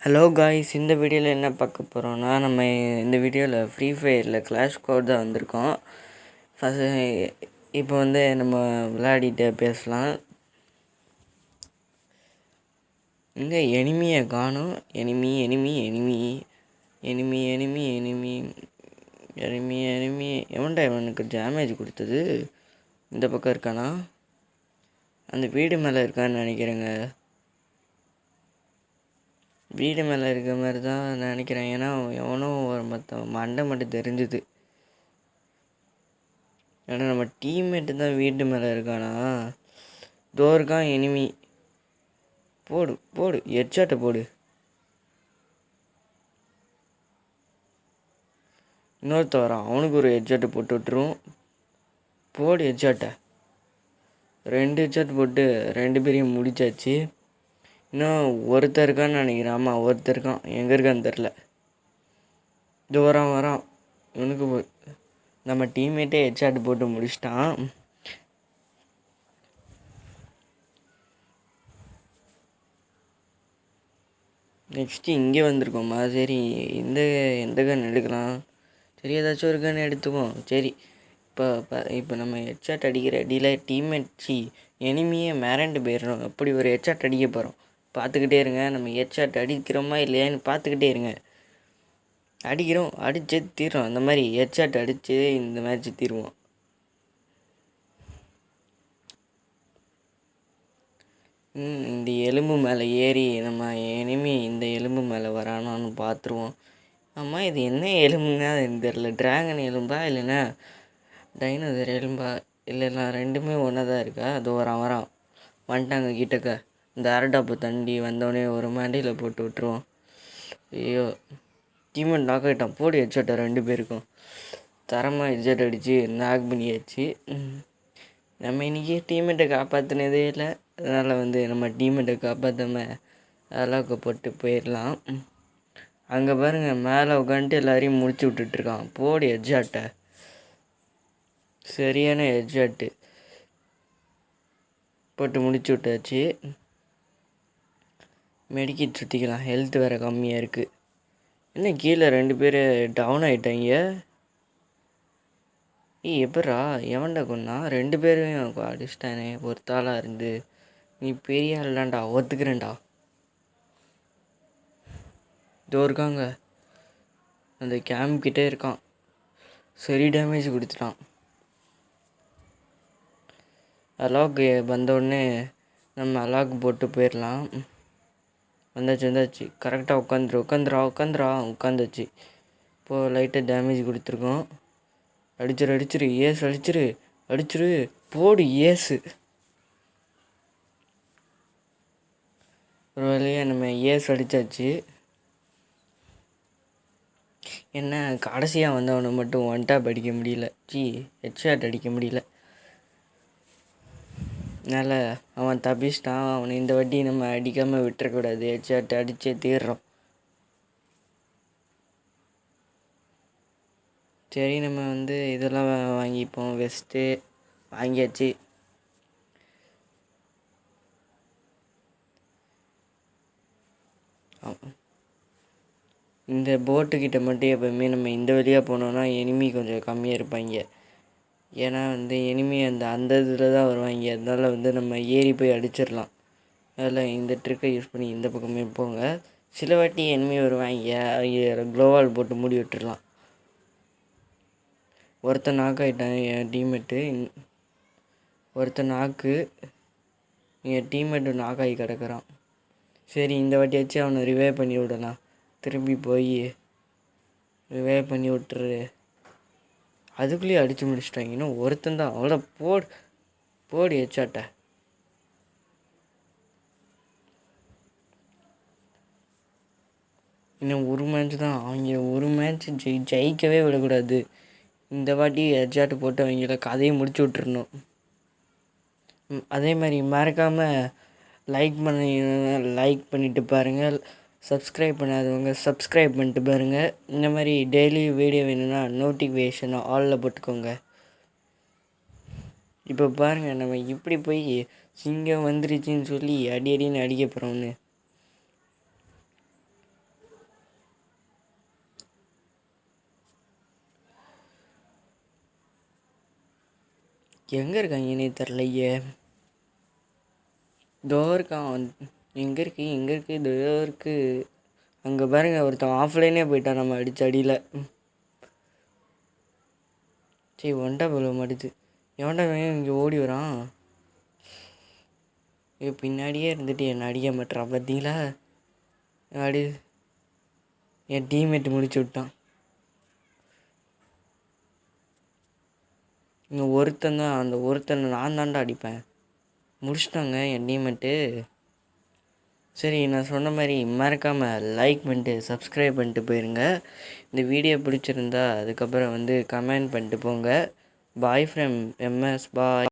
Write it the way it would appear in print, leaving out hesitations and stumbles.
Hello guys, இந்த வீடியோவில் என்ன பார்க்க போகிறோன்னா, நம்ம இந்த வீடியோவில் ஃப்ரீ ஃபயரில் கிளாஷ் கோட் தான் வந்திருக்கோம். இப்போ நம்ம விளையாடிட்டு பேசலாம். இங்கே எனிமியை காணும். Enemy enemy enemy enemy enemy enemy enemy enemy எவன்டா இவனுக்கு டேமேஜ் கொடுத்தது? இந்த பக்கம் இருக்கானா? அந்த வீடு மேலே இருக்கான்னு நினைக்கிறேங்க. வீடு மேலே இருக்கிற மாதிரி தான் நினைக்கிறேன். ஏன்னா எவனோ ஒரு மண்டை மட்டும் தெரிஞ்சுது. ஏன்னா நம்ம டீம்மேட்டு தான் வீட்டு மேலே இருக்கானா? இருக்கான் எனிமி. போடு போடு, ஹெட்ஷாட்டை போடு. இன்னொருத்த வரான், அவனுக்கு ஒரு ஹெட்ஷாட்டை போட்டு விட்டுரும். போடு ஹெட்ஷாட்டை. 2 ஹெட்ஷாட் போட்டு 2 பேரையும் முடிச்சாச்சு. இன்னும் ஒருத்தர் இருக்கான்னு நினைக்கிறேன். ஆமாம், ஒருத்தர் இருக்கான். எங்கே இருக்கான்னு தெரில. வரான். இவனுக்கு நம்ம டீம்மேட்டே ஹெட்ஷாட் போட்டு முடிச்சிட்டான். நெக்ஸ்ட்டு இங்கே வந்திருக்கோம்மா. சரி, எந்த கன் எடுக்கலாம்? சரி, ஏதாச்சும் ஒரு கன் எடுத்துக்குவோம். சரி, இப்போ நம்ம ஹெட்ஷாட் அடிக்கிற அடியில் டீம்மேட் எனிமியே மிரண்டு போயிடுறோம். அப்படி ஒரு ஹெட்ஷாட் அடிக்க போகிறோம். பார்த்துக்கிட்டே இருங்க. நம்ம ஹெட்ஷாட் அடிக்கிறோமா இல்லையான்னு பார்த்துக்கிட்டே இருங்க. அடித்து தீர்றோம். அந்த மாதிரி ஹெட்ஷாட் அடித்து இந்த மேட்ச் தீருவோம். இந்த எலும்பு மேலே ஏறி நம்ம எனிமி இந்த எலும்பு மேலே வரானான்னு பார்த்துருவோம். ஆமாம், இது என்ன எலும்புன்னா தெரில. ட்ராகன் எலும்பா இல்லைன்னா டைனோசர் எலும்பா? இல்லைன்னா ரெண்டுமே ஒன்றா தான் இருக்கா? அது வரான் வந்துட்டாங்க கிட்டக்க. இந்த அரட்டாப்பு தண்டி வந்தோடனே ஒரு மண்டையில் போட்டு விட்டுருவோம். ஐயோ, டீமெண்ட் நாக் ஆகிட்டான். போடு ஹெட்ஷாட்டை 2 பேருக்கும். தரமாக ஹெட்ஷாட் அடித்து நாக் பண்ணியாச்சு. நம்ம இன்றைக்கி டீமெண்ட்டை காப்பாற்றினதே இல்லை. அதனால் நம்ம டீமெண்ட்டை காப்பாற்றாமல் அலாக்க போட்டு போயிடலாம். அங்கே பாருங்கள், மேலே உட்காந்துட்டு எல்லாரையும் முடிச்சு விட்டுட்ருக்கான். போடு ஹெட்ஷாட்டை. சரியான ஹெட்ஷாட்டு போட்டு முடிச்சு விட்டாச்சு. மெடிக்கிட் சுற்றிக்கலாம். ஹெல்த் வேறு கம்மியாக இருக்குது. என்ன கீழே 2 பேர் டவுன் ஆகிட்டாங்க. எப்பட்றா எவன்டா கொன்னா? 2 பேரையும் அடிச்சிட்டானே ஒரு தாளாக இருந்து. நீ பெரிய ஆள்லாண்டா, ஒத்துக்கிறேன்டா. இருக்காங்க, அந்த கேம்ப் கிட்டே இருக்கான். சரி, டேமேஜ் கொடுத்துட்டான். அலாக் வந்தோடனே நம்ம அலாக் போட்டு போயிடலாம். வந்தாச்சு. கரெக்டாக உட்காந்துச்சு. இப்போது லைட்டாக டேமேஜ் கொடுத்துருக்கோம். அடிச்சிரு ஏஸ் அடிச்சிரு. போடு ஏஸு. ஒரு வழியாக நம்ம ஏஸ் அடித்தாச்சு. என்ன கடைசியாக வந்தவனை மட்டும் ஒன் டாப் அடிக்க முடியல. ஹெட்ஷாட் அடிக்க முடியல. அதனால் அவன் தப்பிச்சிட்டான். அவனை இந்த வாட்டி நம்ம அடிக்காமல் விட்டுறக்கூடாது. ஹெட்ஷாட் அடித்தே தீர்றோம். சரி, நம்ம இதெல்லாம் வாங்கிப்போம். வெஸ்ட்டு வாங்கியாச்சு. இந்த போட்டுக்கிட்ட மட்டும் எப்போவுமே நம்ம இந்த வழியாக போனோன்னா எனிமி கொஞ்சம் கம்மியாக இருப்பாங்க. ஏன்னா எனிமி அந்த இதில் தான் வருவாங்க. அதனால் நம்ம ஏறி போய் அடிச்சிடலாம். அதில் இந்த ட்ரிக்கை யூஸ் பண்ணி இந்த பக்கமே போங்க. சில வாட்டி எனிமி வருவாங்க. க்ளோவால் போட்டு மூடி விட்டுடலாம். ஒருத்தன் நாக்கு ஆகிட்டான் என் டீம்மேட்டு. ஒருத்தன் நாக்கு என் டீம்மேட்டு நாக்காகி கிடக்குறான். சரி, இந்த வாட்டியாச்சு அவனை ரிவைவ் பண்ணி விடலாம். திரும்பி போய் ரிவைவ் பண்ணி விட்டுரு. அதுக்குள்ளேயே அடித்து முடிச்சிட்டாங்க. இன்னும் ஒருத்தன் தான். அவ்வளோ போடு ஹெட்ஷாட்டை. இன்னும் ஒரு மேட்ச் தான். அவங்க ஒரு மேட்ச் ஜெயிக்கவே விடக்கூடாது. இந்த வாட்டி ஹெட்ஷாட்டு போட்டு அவங்கள கதையை முடிச்சு விட்டுருணும். அதே மாதிரி மறக்காமல் லைக் பண்ணிவிட்டு பாருங்கள். சப்ஸ்கிரைப் பண்ணாதவங்க சப்ஸ்கிரைப் பண்ணிட்டு பாருங்கள். இந்த மாதிரி டெய்லி வீடியோ வேணும்னா நோட்டிஃபிகேஷனை ஆலில் போட்டுக்கோங்க. இப்போ பாருங்கள், நம்ம இப்படி போய் சிங்கம் வந்துருச்சுன்னு சொல்லி அடின்னு அடிக்க போகிறோம்னு. எங்கே இருக்காங்கன்னே தெரிலையே. இதோ இருக்கான். எங்கே இருக்குது இதோ இருக்குது. அங்கே பாருங்க, ஒருத்தன் ஆஃப்லைனே போயிட்டான் நம்ம அடித்த அடியில். சரி, ஒண்டா போல மாட்டுது. எவன்டா இங்கே ஓடி வரான்? பின்னாடியே இருந்துட்டு என்னை அடிக்க மாட்டேறான் பார்த்தீங்களா? அடி என் டீம்மேட் முடிச்சு விட்டான். இங்கே ஒருத்தன் தான், அந்த ஒருத்தனை நான் தாண்டா அடிப்பேன். முடிச்சிட்டாங்க என் டீம்மேட்டு. சரி, நான் சொன்ன மாதிரி மறக்காமல் லைக் பண்ணிட்டு சப்ஸ்கிரைப் பண்ணிட்டு போயிருங்க. இந்த வீடியோ பிடிச்சிருந்தா அதுக்கப்புறம் கமெண்ட் பண்ணிட்டு போங்க. Bye from MS bye.